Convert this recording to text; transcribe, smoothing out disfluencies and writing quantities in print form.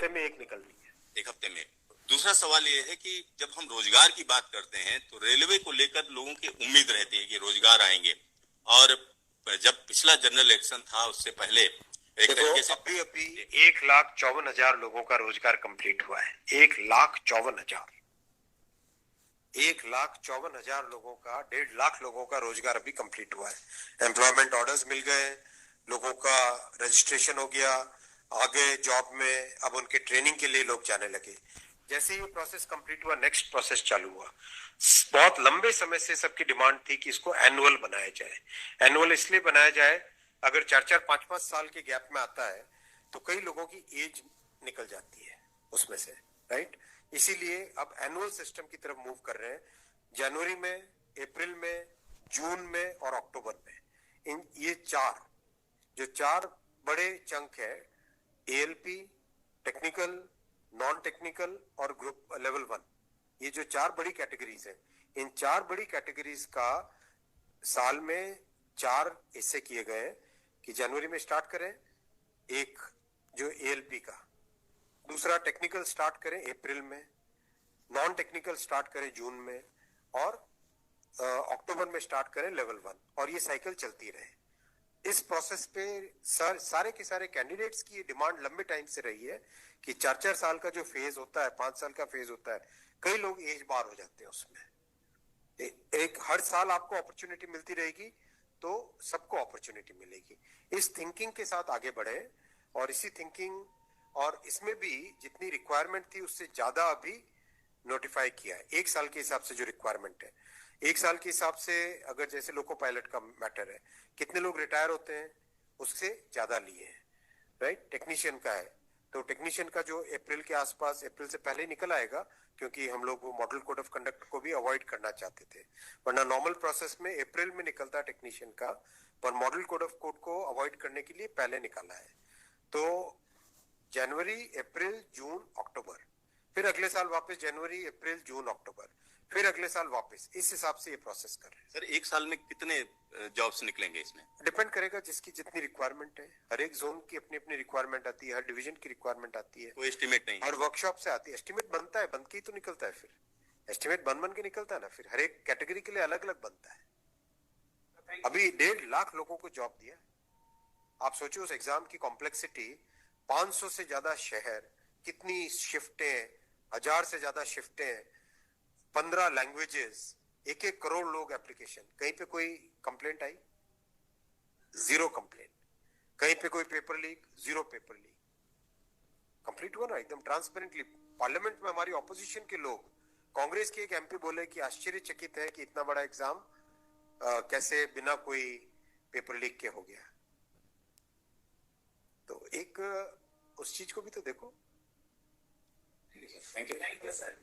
हफ्ते में एक निकलनी है। एक हफ्ते में। दूसरा सवाल ये है कि जब हम रोजगार की बात करते हैं तो रेलवे को लेकर लोगों की उम्मीद रहती है कि रोजगार आएंगे, और जब पिछला जनरल इलेक्शन था उससे पहले एक तरीके से अभी 1,54,000 लोगों का रोजगार कंप्लीट हुआ है। 1,54,000 1,54,000 लोगों का, 1.5 लाख लोगों का रोजगार अभी कंप्लीट हुआ है। एम्प्लॉयमेंट ऑर्डर्स मिल गए, लोगों का रजिस्ट्रेशन हो गया, आगे जॉब में अब उनके ट्रेनिंग के लिए लोग जाने लगे। जैसे ये प्रोसेस कंप्लीट हुआ, नेक्स्ट प्रोसेस चालू हुआ। बहुत लंबे समय से सबकी डिमांड थी कि इसको एनुअल बनाया जाए। एनुअल इसलिए बनाया जाए, अगर 4-4, 5-5 साल के गैप में आता है तो कई लोगों की एज निकल जाती है उसमें से, राइट। इसीलिए अब एनुअल सिस्टम की तरफ मूव कर रहे हैं। जनवरी में, अप्रैल में, जून में और अक्टूबर में, इन ये चार बड़े चंक है, एएलपी, टेक्निकल, नॉन टेक्निकल और ग्रुप लेवल 1, ये जो 4 बड़ी कैटेगरीज है, इन 4 बड़ी कैटेगरीज का साल में 4 हिस्से किए गए कि जनवरी में स्टार्ट करें एक जो एएलपी का, दूसरा टेक्निकल स्टार्ट करें अप्रैल में, नॉन टेक्निकल स्टार्ट करें जून में, और अक्टूबर में स्टार्ट करें लेवल 1, और ये साइकिल चलती रहे। इस प्रोसेस पे सारे के सारे कैंडिडेट्स की डिमांड लंबे टाइम से रही है कि 4-4 साल का जो फेज होता है, 5 साल का फेज होता है, कई लोग एज बार हो जाते हैं उसमें। एक हर साल आपको अपॉर्चुनिटी मिलती रहेगी तो सबको अपॉर्चुनिटी मिलेगी। इस थिंकिंग के साथ आगे बढ़े, और इसी थिंकिंग और इसमें भी जितनी रिक्वायरमेंट थी उससे ज्यादा अभी नोटिफाई किया है। 1 साल के हिसाब से जो रिक्वायरमेंट है, 1 साल के हिसाब से, अगर जैसे लोको पायलट का मैटर है, कितने लोग रिटायर होते हैं उससे ज्यादा लिए हैं, राइट। टेक्नीशियन का है तो टेक्नीशियन का जो अप्रैल के आसपास, अप्रैल से पहले निकल आएगा, क्योंकि हम लोग वो मॉडल कोड ऑफ कंडक्ट को भी अवॉइड करना चाहते थे, वरना नॉर्मल प्रोसेस में अप्रैल में निकलता है टेक्नीशियन का, पर मॉडल कोड ऑफ कोड को अवॉइड करने के लिए पहले निकाला है। तो जनवरी, अप्रैल, जून, अक्टूबर, फिर अगले साल वापस जनवरी, अप्रैल, जून, अक्टूबर, फिर अगले साल वापस, इस हिसाब से ये प्रोसेस कर रहे हैं। सर 1 साल में कितने जॉब्स निकलेंगे इसमें? डिपेंड करेगा जिसकी जितनी रिक्वायरमेंट है। हर एक जोन की अपनी अपनी रिक्वायरमेंट आती है, हर डिवीजन की रिक्वायरमेंट आती है, कोई एस्टिमेट नहीं, हर वर्कशॉप से आती है। एस्टिमेट बनता है, बन के ही तो निकलता है, फिर एस्टिमेट बन के निकलता है ना, फिर हर एक कैटेगरी के लिए अलग अलग बनता है। अभी 1.5 लाख लोगों को जॉब दिया। आप सोचो उस एग्जाम की कॉम्प्लेक्सिटी, 500 से ज्यादा शहर, कितनी शिफ्टें, 1000 से ज्यादा शिफ्टें, 15 लैंग्वेजेस, 1-1 करोड़ लोग एप्लीकेशन। कहीं पे कोई कंप्लेंट आई? 0 कंप्लेंट। कहीं पे कोई paper leak? 0 paper leak. Complete हुआ ना एकदम ट्रांसपेरेंटली। पार्लियामेंट में हमारी ऑपोजिशन के लोग, कांग्रेस के एक एमपी बोले कि आश्चर्यचकित है कि इतना बड़ा एग्जाम कैसे बिना कोई पेपर लीक के हो गया। तो एक उस चीज को भी तो देखो। Thank you sir.